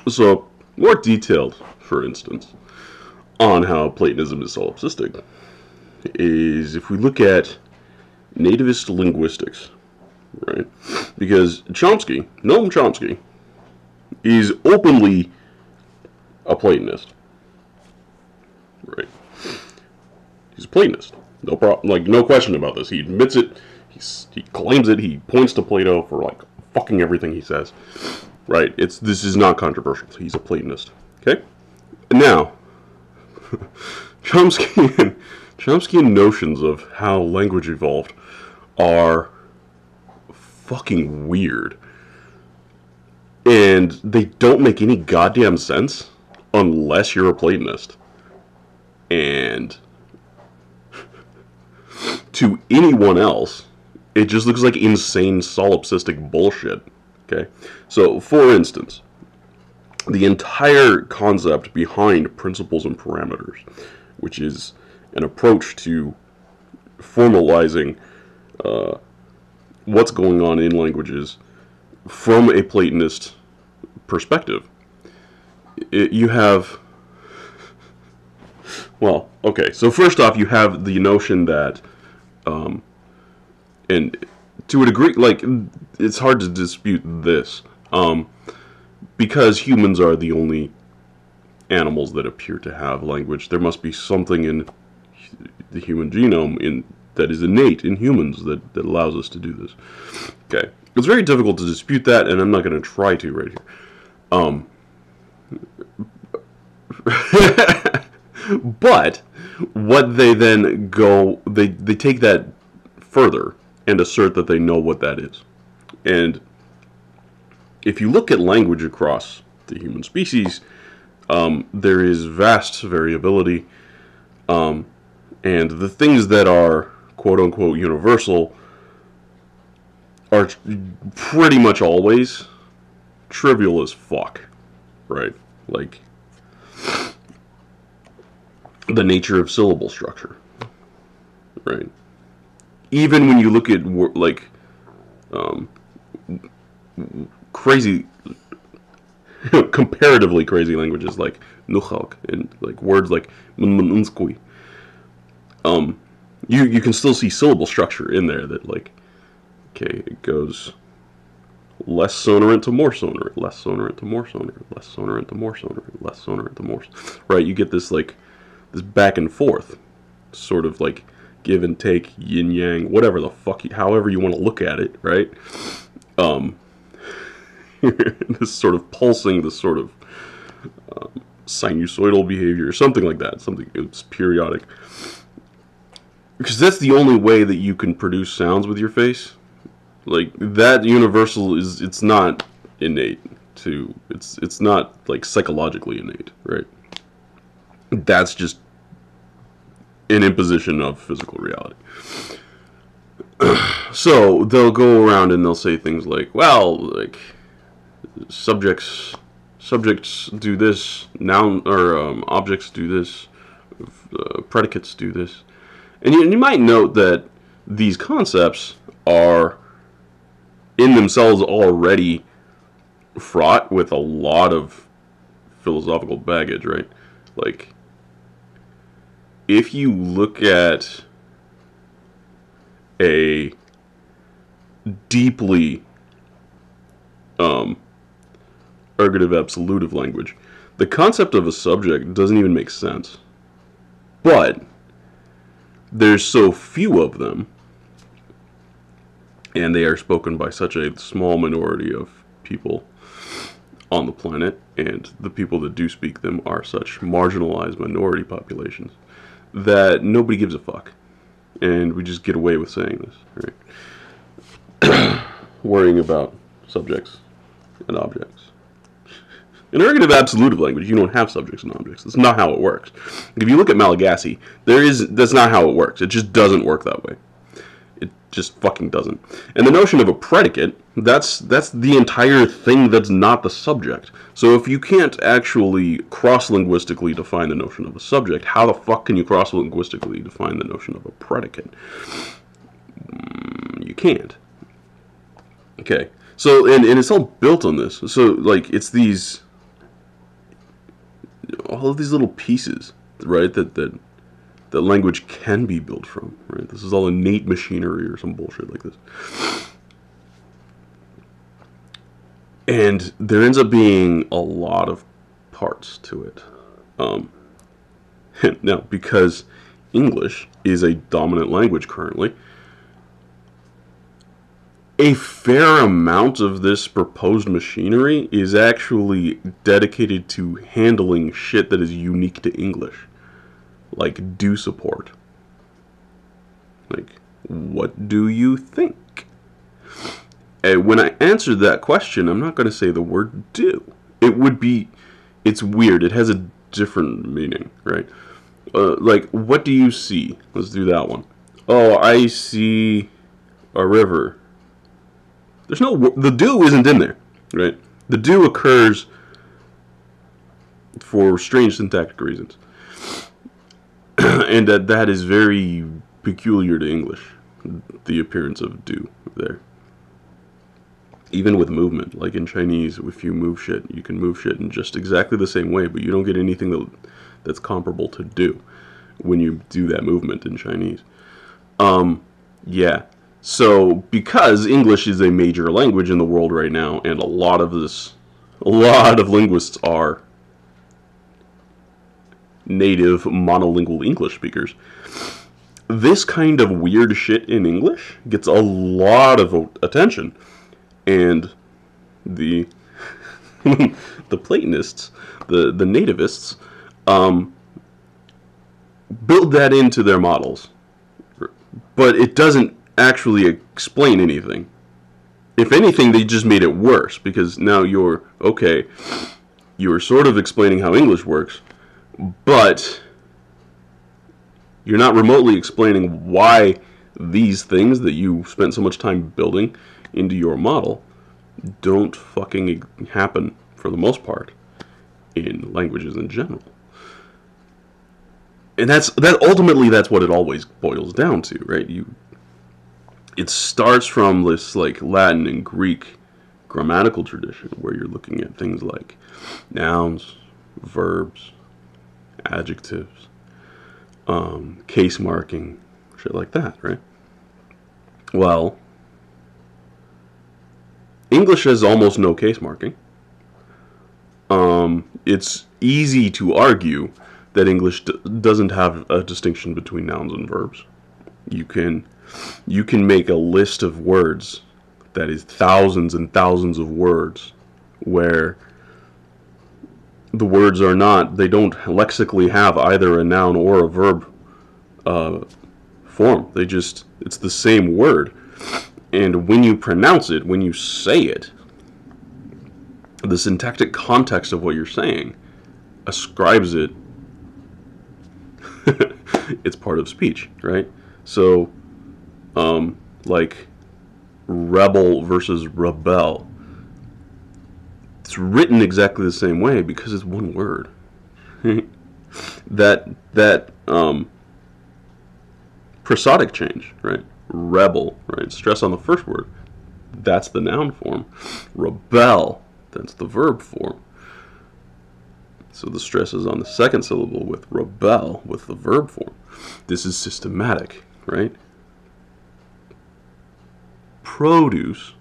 So, more detailed, for instance, on how Platonism is solipsistic is if we look at nativist linguistics, right? Because Chomsky, Noam Chomsky, is openly a Platonist, right? He's a Platonist. No problem, like no question about this. He admits it. He claims it. He points to Plato for like fucking everything he says, right? This is not controversial. He's a Platonist. Okay. Now, Chomskyan notions of how language evolved are fucking weird. And they don't make any goddamn sense unless you're a Platonist. And to anyone else, it just looks like insane solipsistic bullshit. Okay? So, for instance, the entire concept behind principles and parameters, which is an approach to formalizing what's going on in languages from a Platonist perspective. You have, well, okay, so first off, you have the notion that, and to a degree, like, it's hard to dispute this, because humans are the only animals that appear to have language. There must be something in the human genome that is innate in humans that allows us to do this. Okay. It's very difficult to dispute that, and I'm not going to try to right here. But what they then go, they take that further and assert that they know what that is. And if you look at language across the human species, there is vast variability, and the things that are quote-unquote universal are pretty much always trivial as fuck, right? Like, the nature of syllable structure, right? Even when you look at, like, crazy, comparatively crazy languages like Nuxalk and like words like Munmununskui, you can still see syllable structure in there that, like, okay, it goes less sonorant to more sonorant, less sonorant to more sonorant, less sonorant to more sonorant, less sonorant to more, right? You get this, like, this back and forth, sort of like give and take, yin yang, whatever the fuck, however you want to look at it, right? This sort of pulsing, this sort of sinusoidal behavior, something like that, something, it's periodic. Because that's the only way that you can produce sounds with your face. Like, that universal is, it's not innate to, it's not, like, psychologically innate, right? That's just an imposition of physical reality. So, they'll go around and they'll say things like, well, like, subjects do this, noun, or objects do this, predicates do this. And you might note that these concepts are in themselves already fraught with a lot of philosophical baggage, right? Like, if you look at a deeply ergative absolutive language, the concept of a subject doesn't even make sense. But there's so few of them, and they are spoken by such a small minority of people on the planet, and the people that do speak them are such marginalized minority populations, that nobody gives a fuck. And we just get away with saying this, right? Worrying about subjects and objects. In ergative absolutive language, you don't have subjects and objects. That's not how it works. If you look at Malagasy, that's not how it works. It just doesn't work that way. It just fucking doesn't. And the notion of a predicate, that's the entire thing that's not the subject. So if you can't actually cross-linguistically define the notion of a subject, how the fuck can you cross-linguistically define the notion of a predicate? You can't. Okay. So, and it's all built on this. So, like, it's these all of these little pieces, right, that language can be built from, right? This is all innate machinery or some bullshit like this. And there ends up being a lot of parts to it. Now, because English is a dominant language currently, a fair amount of this proposed machinery is actually dedicated to handling shit that is unique to English. Like do support. Like, what do you think? And when I answered that question, I'm not going to say the word do. It would be, it's weird. It has a different meaning, right? Like, what do you see? Let's do that one. Oh, I see a river. There's no, the do isn't in there, right? The do occurs for strange syntactic reasons. And that is very peculiar to English, the appearance of do there. Even with movement, like in Chinese, if you move shit, you can move shit in just exactly the same way, but you don't get anything that's comparable to do when you do that movement in Chinese. Yeah. So, because English is a major language in the world right now, and a lot of linguists are native monolingual English speakers, this kind of weird shit in English gets a lot of attention. And the the Platonists, the nativists, build that into their models. But it doesn't actually explain anything. If anything, they just made it worse, because now you're sort of explaining how English works, but you're not remotely explaining why these things that you spent so much time building into your model don't fucking happen for the most part in languages in general. And ultimately that's what it always boils down to, right? It starts from this like Latin and Greek grammatical tradition where you're looking at things like nouns, verbs, adjectives, case marking, shit like that, right? Well, English has almost no case marking. It's easy to argue that English doesn't have a distinction between nouns and verbs. You can make a list of words that is thousands and thousands of words where the words they don't lexically have either a noun or a verb form. It's the same word. And when you pronounce it, when you say it, the syntactic context of what you're saying ascribes it. It's part of speech, right? So, like rebel versus rebel, it's written exactly the same way because it's one word. that prosodic change, right? Rebel, right? Stress on the first word, that's the noun form. Rebel, that's the verb form. So the stress is on the second syllable with rebel with the verb form. This is systematic, right? Produce,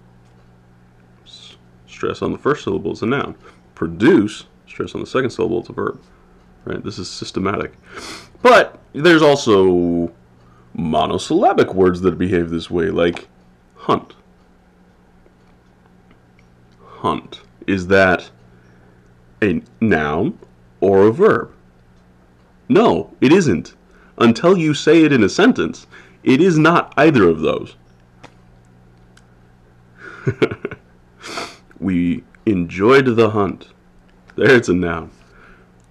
stress on the first syllable is a noun. Produce, stress on the second syllable is a verb, right? This is systematic. But there's also monosyllabic words that behave this way, like hunt. Hunt. Is that a noun or a verb? No, it isn't. Until you say it in a sentence, it is not either of those. We enjoyed the hunt. There, it's a noun.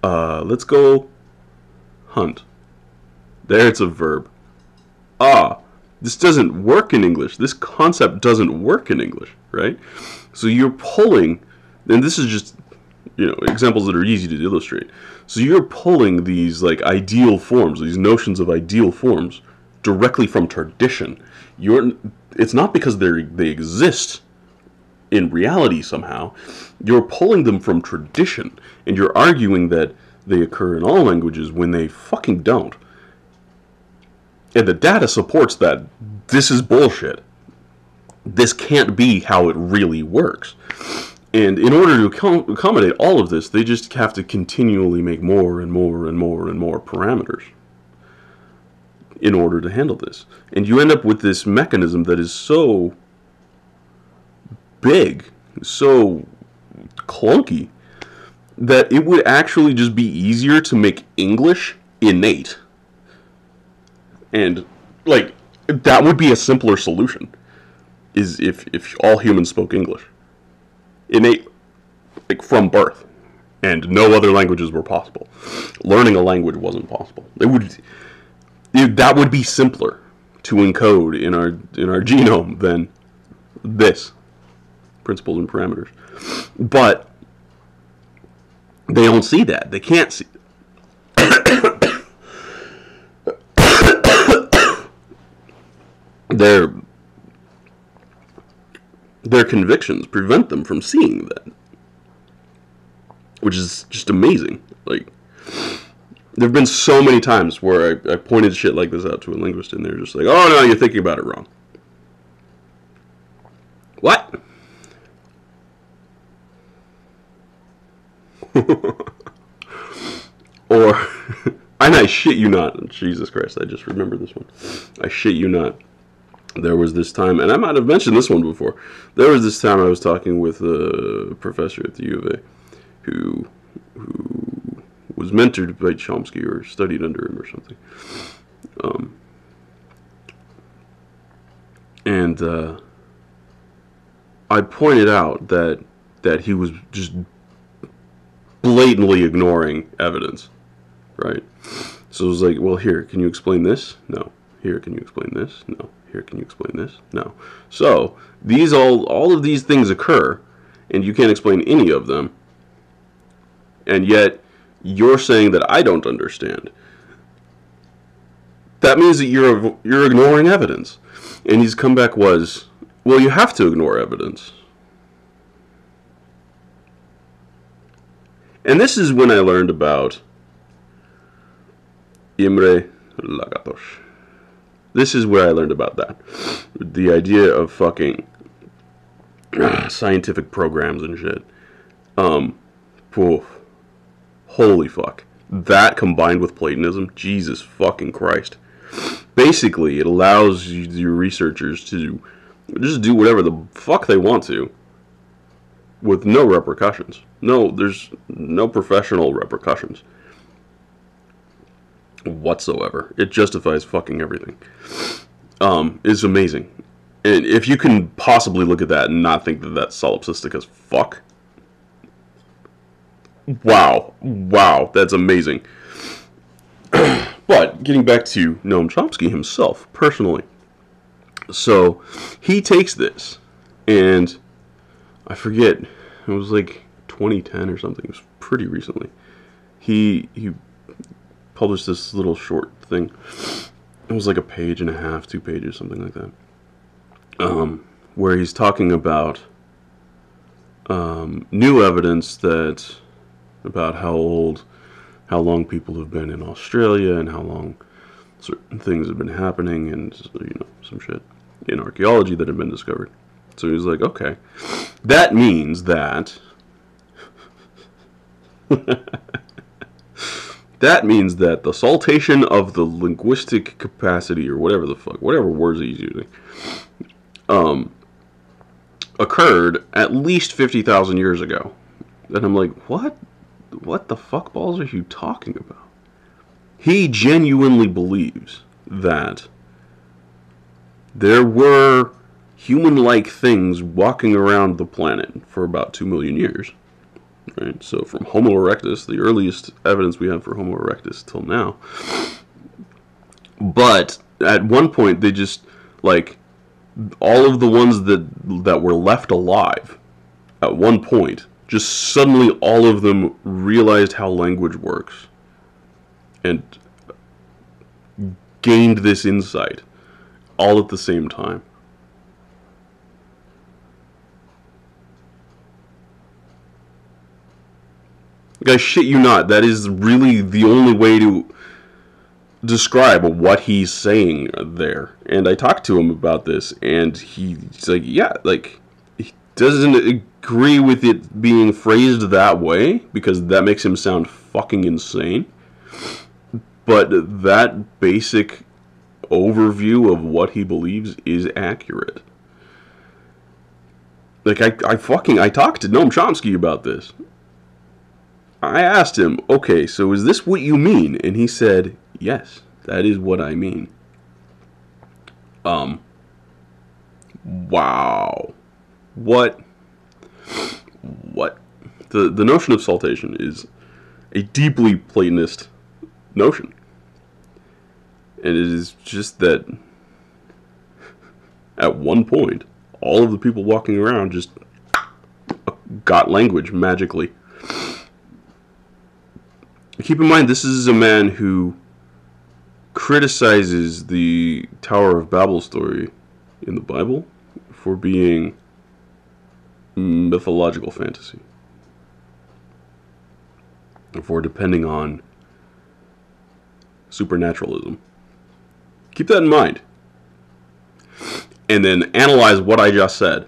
Let's go hunt. There, it's a verb. This doesn't work in English. This concept doesn't work in English, right? So you're pulling, and this is just, examples that are easy to illustrate. So you're pulling these like ideal forms, these notions of ideal forms, directly from tradition. It's not because they exist in reality somehow. You're pulling them from tradition, and you're arguing that they occur in all languages when they fucking don't. And the data supports that this is bullshit. This can't be how it really works. And in order to accommodate all of this, they just have to continually make more and more and more and more parameters in order to handle this. And you end up with this mechanism that is so big, so clunky, that it would actually just be easier to make English innate. And, like, that would be a simpler solution, is if all humans spoke English. Innate, like, from birth. And no other languages were possible. Learning a language wasn't possible. That would be simpler to encode in our genome than this. Principles and parameters. But they don't see that. They can't see. Their convictions prevent them from seeing that, which is just amazing. Like, there have been so many times where I pointed shit like this out to a linguist, and they're just like, "Oh no, you're thinking about it wrong." What? Or, and I shit you not, Jesus Christ, I just remember this one. I shit you not. There was this time, and I might have mentioned this one before. There was this time I was talking with a professor at the U of A who was mentored by Chomsky or studied under him or something. And I pointed out that he was just blatantly ignoring evidence, right? So it was like, well, here, can you explain this? No. Here, can you explain this? No. Here, can you explain this? No. So these all of these things occur, and you can't explain any of them, and yet you're saying that I don't understand. That means that you're ignoring evidence. And his comeback was, well, you have to ignore evidence. And this is when I learned about Imre Lagatos. This is where I learned about that. The idea of fucking scientific programs and shit. Holy fuck. That combined with Platonism, Jesus fucking Christ. Basically, it allows your researchers to just do whatever the fuck they want to with no repercussions. No, there's no professional repercussions whatsoever. It justifies fucking everything. It's amazing. And if you can possibly look at that and not think that that's solipsistic as fuck, wow, that's amazing. But getting back to Noam Chomsky himself, personally, so he takes this, and I forget, it was like 2010 or something. It was pretty recently. He published this little short thing. It was like a page and a half, 2 pages, something like that. Where he's talking about new evidence about how long people have been in Australia and how long certain things have been happening, and some shit in archaeology that had been discovered. So he's like, okay, that means that that means that the saltation of the linguistic capacity, or whatever words he's using, occurred at least 50,000 years ago. And I'm like, what? What the fuck balls are you talking about? He genuinely believes that there were human-like things walking around the planet for about 2 million years. Right? So from Homo erectus, the earliest evidence we have for Homo erectus till now. But at one point, they just, like, all of the ones that were left alive at one point, just suddenly all of them realized how language works and gained this insight all at the same time. Like, I shit you not, that is really the only way to describe what he's saying there. And I talked to him about this, and he's like, yeah, like, he doesn't agree with it being phrased that way, because that makes him sound fucking insane. But that basic overview of what he believes is accurate. Like, I talked to Noam Chomsky about this. I asked him, okay, so is this what you mean? And he said, yes, that is what I mean. Wow. What? The notion of saltation is a deeply Platonist notion. And it is just that at one point, all of the people walking around just got language magically. Keep in mind, this is a man who criticizes the Tower of Babel story in the Bible for being mythological fantasy, for depending on supernaturalism. Keep that in mind. And then analyze what I just said.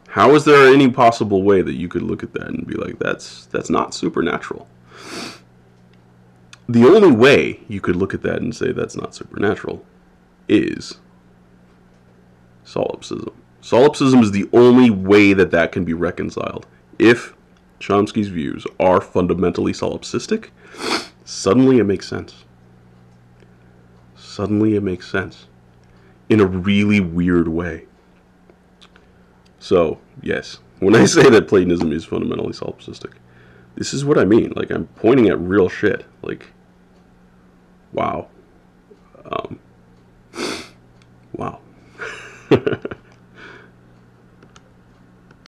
How is there any possible way that you could look at that and be like, that's not supernatural? The only way you could look at that and say that's not supernatural is solipsism. Solipsism is the only way that can be reconciled. If Chomsky's views are fundamentally solipsistic, suddenly it makes sense. Suddenly it makes sense. In a really weird way. So, yes, when I say that Platonism is fundamentally solipsistic, this is what I mean. Like, I'm pointing at real shit. Like, wow. Wow.